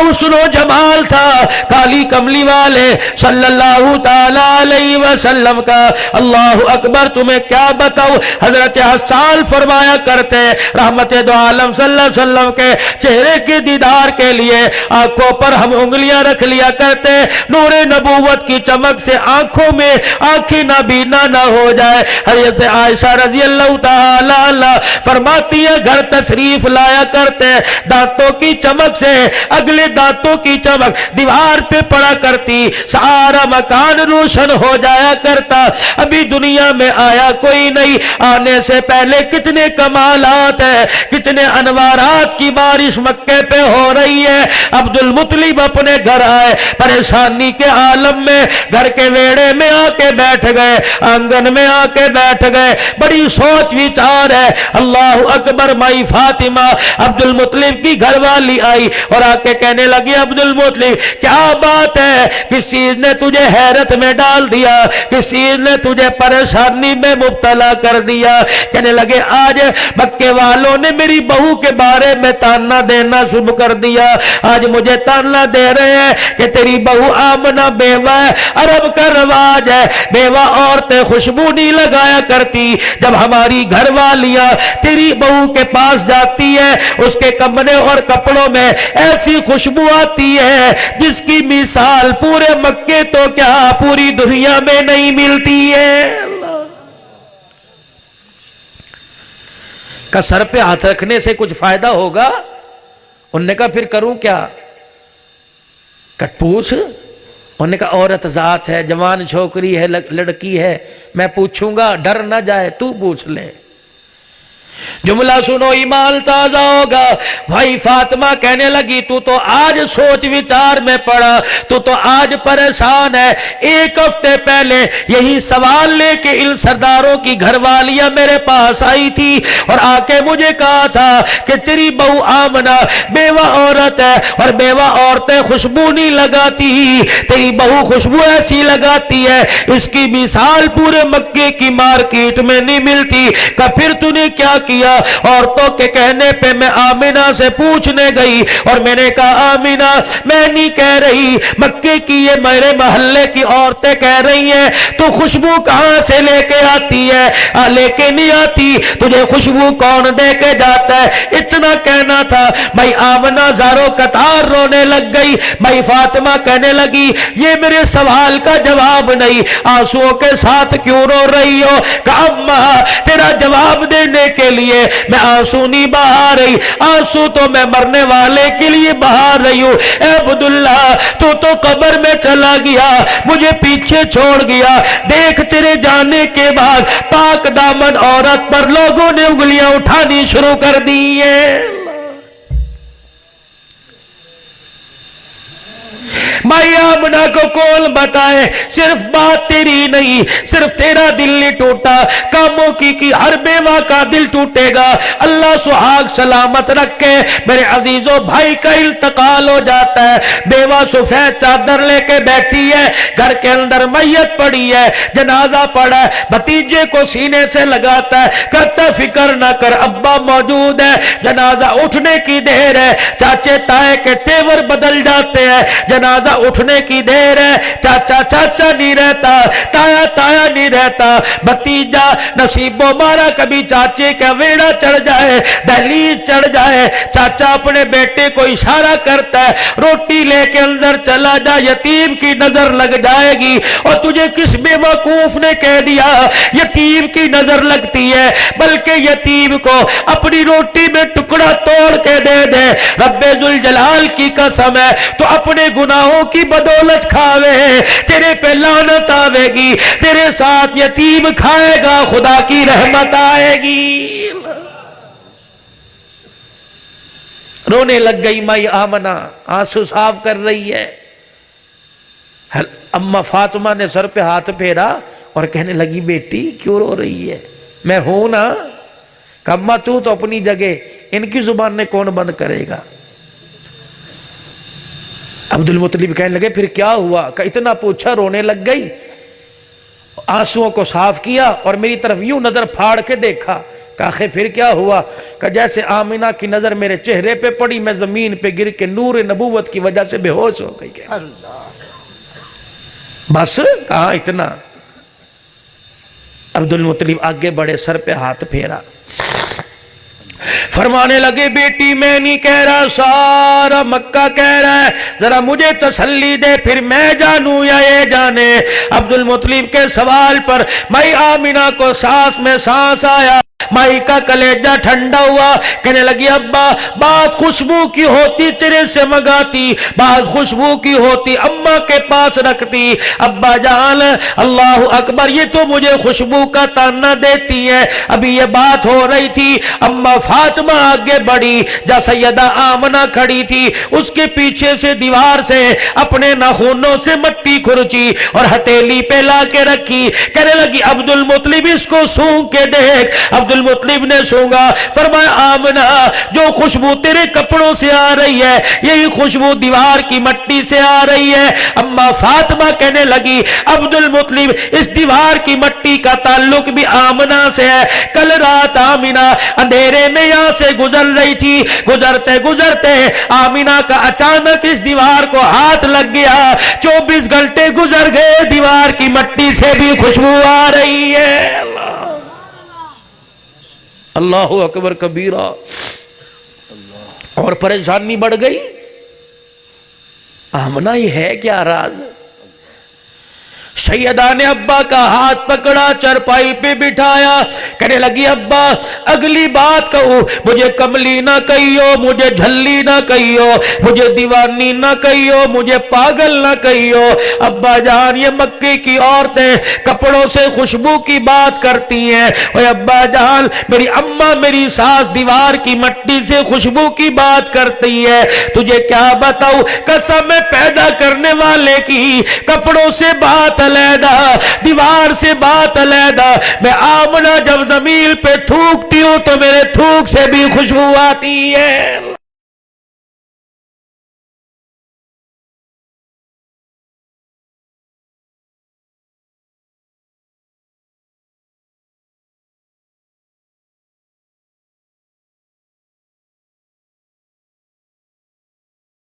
حسن و جمال تھا کالی کملی والے صلی اللہ تعالی علیہ وسلم کا۔ اللہ اکبر، تمہیں کیا بتاؤ، حضرت حسان فرمایا کرتے رحمت دو عالم صلی اللہ علیہ وسلم کے چہرے کے دیدار کے لیے آنکھوں پر ہم انگلیاں رکھ لیا کرتے، نور نبوت کی چمک سے آنکھوں میں آنکھیں نابینا نہ ہو جائے۔ حضرت عائشہ رضی اللہ تعالی عنہا فرماتی ہے گھر تشریف لایا کرتے، دانتوں کی چمک سے اگلے دانتوں کی چمک دیوار پہ پڑا کرتی، سارا مکان روشن ہو جایا کرتا۔ ابھی دنیا میں آیا کوئی نہیں، آنے سے پہلے کتنے کمالات ہیں، کتنے انوارات کی بارش مکے پہ ہو رہی ہے۔ عبد المطلب اپنے گھر آئے، پریشانی کے عالم میں گھر کے ویڑے میں آ کے بیٹھ گئے، آنگن میں آ کے بیٹھ گئے، بڑی سوچ وچار ہے۔ اللہ اکبر، مائی فاطمہ عبد المطلب کی گھر والی آئی اور آ کے کہنے لگی عبد المطلب کیا بات ہے، کس چیز نے تجھے حیرت میں ڈال دیا، کس چیز نے تجھے پریشانی میں مبتلا کر دیا؟ کہنے لگے آج مکے والوں نے میری بہو کے بارے میں تانا دینا شروع کر دیا، آج مجھے تانا دے رہے ہیں کہ تیری بہو آمنہ بیوہ ہے۔ عرب کا رواج ہے، بیوہ عورتیں خوشبو نہیں لگایا کرتی، جب ہماری گھر والیاں تیری بہو کے پاس جاتی ہے اس کے کمرے اور کپڑوں میں ایسی خوشبو آتی ہے جس کی مثال پورے مکے تو کیا پوری دنیا میں نہیں ملتی ہے۔ کا سر پہ ہاتھ رکھنے سے کچھ فائدہ ہوگا؟ انہوں نے کہا پھر کروں کیا؟ کہ پوچھ۔ انہوں نے کہا عورت ذات ہے، جوان چھوکری ہے، لڑکی ہے، میں پوچھوں گا، ڈر نہ جائے، تو پوچھ لے۔ جملہ سنو ایمان تازہ ہوگا۔ بھائی فاطمہ کہنے لگی تو تو آج سوچ وچار میں پڑا، تو تو آج پریشان ہے۔ ایک ہفتے پہلے یہی سوال لے کے ان سرداروں کی گھر والیاں میرے پاس آئی تھی اور آ کے مجھے کہا تھا کہ تیری بہو آمنہ بیوہ عورت ہے اور بیوہ عورتیں خوشبو نہیں لگاتی، تیری بہو خوشبو ایسی لگاتی ہے اس کی مثال پورے مکے کی مارکیٹ میں نہیں ملتی۔ کہ پھر تو نے کیا کیا؟ عورتوں کے کہنے پہ میں آمنہ سے پوچھنے گئی اور میں نے کہا آمنہ میں نہیں کہہ رہی، مکے کی یہ میرے محلے کی عورتیں کہہ رہی ہیں تو خوشبو کہاں سے لے کے آتی ہے؟ لے کے نہیں آتی، تجھے خوشبو کون دے کے جاتا ہے؟ اتنا کہنا تھا۔ بھائی آمنہ زاروں قطار رونے لگ گئی۔ بھائی فاطمہ کہنے لگی یہ میرے سوال کا جواب نہیں، آنسوؤں کے ساتھ کیوں رو رہی ہو؟ کہ اماں تیرا جواب دینے کے لیے میں آنسو نہیں بہا رہی، آنسو تو میں مرنے والے کے لیے بہا رہی ہوں۔ اے عبداللہ تو قبر میں چلا گیا، مجھے پیچھے چھوڑ گیا، دیکھ تیرے جانے کے بعد پاک دامن عورت پر لوگوں نے انگلیاں اٹھانی شروع کر دی ہیں۔ مائی آمنہ کو کون بتائے، صرف بات تیری نہیں، صرف تیرا دل نہیں ٹوٹا، کاموں کی ہر بیوہ کا دل ٹوٹے گا۔ اللہ سہاگ سلامت رکھے، میرے عزیزوں بھائی کا انتقال ہو جاتا ہے، بیوہ سفید چادر لے کے بیٹھی ہے، گھر کے اندر میت پڑی ہے، جنازہ پڑا ہے، بھتیجے کو سینے سے لگاتا ہے، کہتا فکر نہ کر ابا موجود ہے۔ جنازہ اٹھنے کی دیر ہے، چاچے تائے کے تیور بدل جاتے ہیں، جنازہ اٹھنے کی دیر ہے، چاچا چاچا نہیں رہتا، تایا تایا نہیں رہتا، بھتیجا نصیب و مارا کبھی چاچے کا ویڑا چڑھ جائے، دہلیز چڑھ جائے، چاچا اپنے بیٹے کو اشارہ کرتا ہے روٹی لے کے اندر چلا جا، یتیم کی نظر لگ جائے گی۔ اور تجھے کس بے وقوف نے کہہ دیا یتیم کی نظر لگتی ہے؟ بلکہ یتیم کو اپنی روٹی میں ٹکڑا توڑ کے دے دے، رب ذوالجلال کی قسم ہے تو اپنے گناہوں کی بدولت کھاوے، تیرے پہ لعنت آوے گی، تیرے ساتھ یتیم کھائے گا خدا کی رحمت آئے گی۔ رونے لگ گئی مائی آمنہ، آنسو صاف کر رہی ہے۔ اما فاطمہ نے سر پہ ہاتھ پھیرا اور کہنے لگی بیٹی کیوں رو رہی ہے؟ میں ہوں نا۔ کہ اما تو اپنی جگہ، ان کی زبان نے کون بند کرے گا؟ عبد المطلب کہنے لگے پھر کیا ہوا؟ کہ اتنا پوچھا، رونے لگ گئی، آنسوؤں کو صاف کیا اور میری طرف یوں نظر پھاڑ کے دیکھا۔ کہا پھر کیا ہوا؟ کہ جیسے آمینہ کی نظر میرے چہرے پہ پڑی میں زمین پہ گر کے نور نبوت کی وجہ سے بے ہوش ہو گئی. بس کہاں اتنا؟ عبد المطلب آگے بڑھے، سر پہ ہاتھ پھیرا، فرمانے لگے بیٹی میں نہیں کہہ رہا، سارا مکہ کہہ رہا ہے، ذرا مجھے تسلی دے پھر میں جانوں یا یہ جانے. عبد المطلب کے سوال پر مائی آمینہ کو سانس میں سانس آیا، مائی کا کلیجہ ٹھنڈا ہوا. کہنے لگی ابا بات خوشبو کی ہوتی تیرے سے منگاتی، بات خوشبو کی ہوتی اماں کے پاس رکھتی. ابا جان اللہ اکبر، یہ تو مجھے خوشبو کا تانا دیتی ہے. ابھی یہ بات ہو رہی تھی، اماں فاطمہ آگے بڑھی، جہاں سیدہ آمنہ کھڑی تھی اس کے پیچھے سے دیوار سے اپنے ناخنوں سے مٹی کھرچی اور ہتھیلی پہ لا کے رکھی. کہنے لگی عبد المطلب اس کو سونگ کے دیکھ. عبد المطلب نے سونگا، فرمایا آمنہ جو خوشبو تیرے کپڑوں سے آ رہی ہے یہی خوشبو دیوار کی مٹی سے آ رہی ہے. اما فاطمہ کہنے لگی عبد المطلب اس دیوار کی مٹی کا تعلق بھی آمنہ سے ہے. کل رات آمنہ اندھیرے میں یہاں سے گزر رہی تھی، گزرتے گزرتے آمنہ کا اچانک اس دیوار کو ہاتھ لگ گیا. 24 گھنٹے گزر گئے، دیوار کی مٹی سے بھی خوشبو آ رہی ہے. اللہ اکبر کبیرہ. اور پریشانی بڑھ گئی. آمنہ یہ ہے کیا راز؟ سیدہ نے ابا کا ہاتھ پکڑا، چرپائی پہ بٹھایا، کہنے لگی ابا اگلی بات کہو، مجھے کملی نہ کہیو، مجھے جھلی نہ کہیو، مجھے دیوانی نہ کہیو، مجھے پاگل نہ کہیو. ابا جان یہ مکے کی عورتیں کپڑوں سے خوشبو کی بات کرتی ہیں، اور ابا جان میری اماں میری ساس دیوار کی مٹی سے خوشبو کی بات کرتی ہے. تجھے کیا بتاؤ، قسم پیدا کرنے والے کی، کپڑوں سے بات علیحدہ، دیوار سے بات علیحدہ. میں آمنہ جب زمین پہ تھوکتی ہوں تو میرے تھوک سے بھی خوشبو آتی ہے.